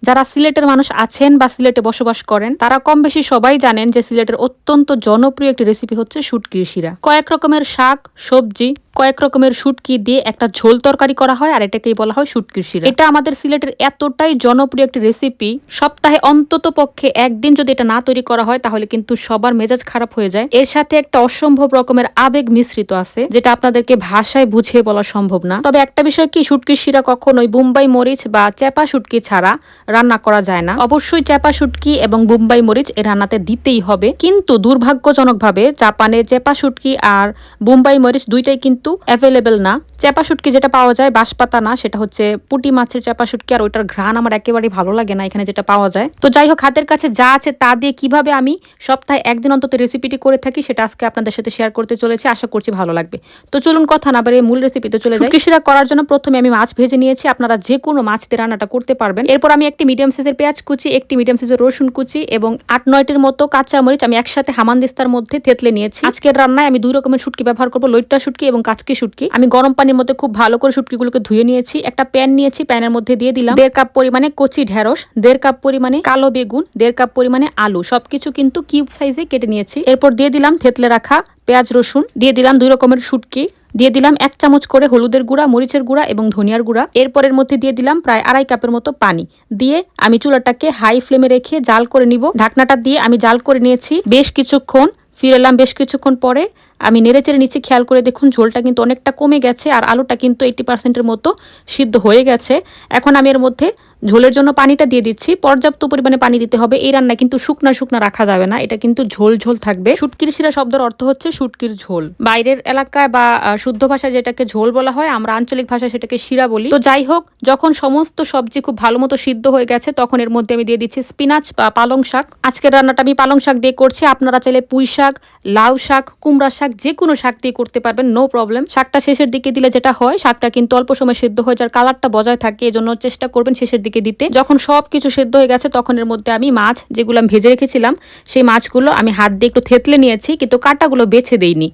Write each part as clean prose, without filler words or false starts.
যারা সিলেটের মানুষ আছেন বা সিলেটে বসবাস করেন তারা কম বেশি সবাই জানেন যে সিলেটের অত্যন্ত জনপ্রিয় একটি রেসিপি হচ্ছে শুটকির শিরা। কয়েক রকমের শাক, সবজি, কয়েক রকমের শুটকি দিয়ে একটা ঝোল তরকারি করা হয় আর এটাকেই বলা হয় শুটকির শিরা। এটা আমাদের সিলেটের এতটাই জনপ্রিয় একটি রেসিপি, সপ্তাহে অন্তত পক্ষে একদিন যদি এটা না তৈরি করা হয় তাহলে কিন্তু সবার মেজাজ খারাপ হয়ে যায়। এর সাথে একটা অসম্ভব রকমের আবেগ মিশ্রিত আছে যেটা আপনাদেরকে ভাষায় বুঝিয়ে বলা সম্ভব না। তবে একটা বিষয় কি, শুটকির শিরা কখনোই বোম্বাই মরিচ বা চেপা শুটকি ছাড়া রান্না করা যায় না। অবশ্যই চেপা শুটকি এবং বোম্বাই মরিচ এ রান্নাতে দিতেই হবে, কিন্তু দুর্ভাগ্যজনকভাবে জাপানে চেপা শুটকি আর বোম্বাই মরিচ দুইটাই কিন্তু অ্যাভেলেবেল না। চেপা শুটকি যেটা পাওয়া যায় বাঁশপাতা না, সেটা হচ্ছে পুঁটি মাছের চেপা শুটকি, আর ওইটার ঘ্রাণ আমার একেবারেই ভালো লাগে না এখানে যেটা পাওয়া যায়। তো যাই হোক, হাতের কাছে যা আছে তা দিয়ে কিভাবে আমি সপ্তাহে একদিন অন্তত রেসিপিটি করে থাকি সেটা আজকে আপনাদের সাথে শেয়ার করতে চলেছি। আশা করছি ভালো লাগবে। তো চলুন কথা না বাড়িয়ে মূল রেসিপিতে চলে যাই। শুটকি শিরা করার জন্য প্রথমে আমি মাছ ভেজে নিয়েছি। আপনারা যে কোনো মাছ দিয়ে রান্নাটা করতে পারবেন। এরপর আমি একটি মিডিয়াম সাইজের পেঁয়াজ কুচি, একটি মিডিয়াম সাইজের রসুন কুচি এবং 8-9টির মতো কাঁচা মরিচ আমি একসাথে হামানদিস্তার মধ্যে থেতলে নিয়েছি। আজকের রান্নায় আমি দুই রকমের শুটকি ব্যবহার করব, লইট্টা শুটকি এবং কাচকি শুটকি। আমি গরম পানির মধ্যে খুব ভালো করে শুটকিগুলোকে ধুয়ে নিয়েছি। একটা প্যান নিয়েছি, প্যানের মধ্যে দিয়ে দিলাম 1.5 কাপ পরিমাণে কচি ঢেঁড়স, 1.5 কাপ পরিমাণে কালো বেগুন, 1.5 কাপ পরিমাণে আলু, সবকিছু কিন্তু কিউব সাইজে কেটে নিয়েছি। এরপর দিয়ে দিলাম থেতলে রাখা পেঁয়াজ রসুন, দিয়ে দিলাম 2 রকমের শুটকি, দিয়ে দিলাম 1 চামচ করে হলুদের গুঁড়া, মরিচের গুঁড়া এবং ধনিয়ার গুঁড়া। এরপরের মধ্যে দিয়ে দিলাম প্রায় 2.5 কাপের মতো পানি। দিয়ে আমি চুলাটাকে হাই ফ্লেমে রেখে জাল করে নিব। ঢাকনাটা দিয়ে আমি জাল করে নিয়েছি বেশ কিছুক্ষণ। ফিরে এলাম বেশ কিছুক্ষণ পরে। আমি নেড়েচেড়ে নিচে খেয়াল করে দেখুন ঝোলটা কিন্তু অনেকটা কমে গেছে আর আলুটা কিন্তু 80%-এর মতো সিদ্ধ হয়ে গেছে। এখন আমি এর মধ্যে ঝোলের জন্য পানিটা দিয়ে দিচ্ছি। পর্যাপ্ত পরিমাণে পানি দিতে হবে। এই রান্না কিন্তু শুকনা শুকনা রাখা যাবে না, এটা কিন্তু ঝোল ঝোল থাকবে। শুটকির শিরা শব্দের অর্থ হচ্ছে শুটকির ঝোল। বাইরের এলাকায় বা শুদ্ধ ভাষায় যেটাকে ঝোল বলা হয়, আমরা আঞ্চলিক ভাষায় সেটাকে শিরা বলি। তো যাই হোক, যখন সমস্ত সবজি খুব ভালো মতো সিদ্ধ হয়ে গেছে তখন এর মধ্যে আমি দিয়ে দিচ্ছি স্পিনাচ বা পালং শাক। আজকের রান্নাটা আমি পালং শাক দিয়ে করছি। আপনারা চাইলে পুঁই শাক, লাউ শাক, কুমড়া শাক, যে কোনো শাক দিয়ে করতে পারবেন, নো প্রবলেম। শাকটা শেষের দিকে দিলে যেটা হয়, শাকটা কিন্তু অল্প সময় সিদ্ধ হয়ে যাওয়ার কালারটা বজায় থাকে, এজন্য চেষ্টা করবেন শেষের দিকে দিতে। যখন সবকিছু সিদ্ধ হয়ে গেছে তখন এর মধ্যে আমি মাছ যেগুলো আমি ভেজে রেখেছিলাম সেই মাছগুলো আমি হাত দিয়ে একটু থেতলে নিয়েছি, কিন্তু কাঁটাগুলো বেছে দেইনি।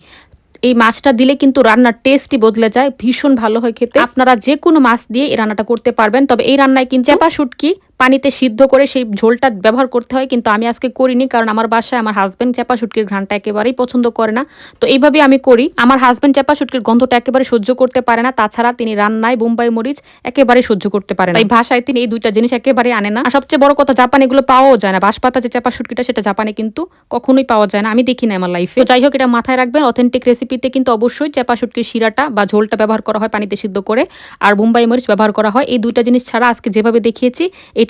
এই মাছটা দিলে কিন্তু রান্নার টেস্টই বদলে যায়, ভীষণ ভালো হয় খেতে। আপনারা যে কোনো মাছ দিয়ে এই রান্নাটা করতে পারবেন। তবে এই রান্নায় কিন্তু চেপা শুটকি পানিতে সিদ্ধ করে সেই ঝোলটা ব্যবহার করতে হয়, কিন্তু আমি আজকে করিনি কারণ আমার বাসায় আমার হাজবেন্ড চেপা শুটকির ঘ্রাণটা একেবারেই পছন্দ করে না। তো এইভাবে আমি করি। আমার হাজবেন্ড চেপা শুটকির গন্ধটা একেবারে সহ্য করতে পারে না, তাছাড়া তিনি রান্নায় বোম্বাই মরিচ একেবারে সহ্য করতে পারে না। এই ভাষায় তিনি এই দুইটা জিনিস একেবারে আনে না। আর সবচেয়ে বড় কথা, জাপানে এগুলো পাওয়াও যায় না। বাঁশপাতা যে চেপা শুটকিটা সেটা জাপানে কিন্তু কখনোই পাওয়া যায় না, আমি দেখি না আমার লাইফে। তো যাই হোক, এটা মাথায় রাখবেন। অথেন্টিক রেসিপিতে কিন্তু অবশ্যই চেপা শুটকির শিরাটা বা ঝোলটা ব্যবহার করা হয় পানিতে সিদ্ধ করে, আর বোম্বাই মরিচ ব্যবহার করা হয়। এই দুইটা জিনিস ছাড়া আজকে যেভাবে দেখিয়েছি এটা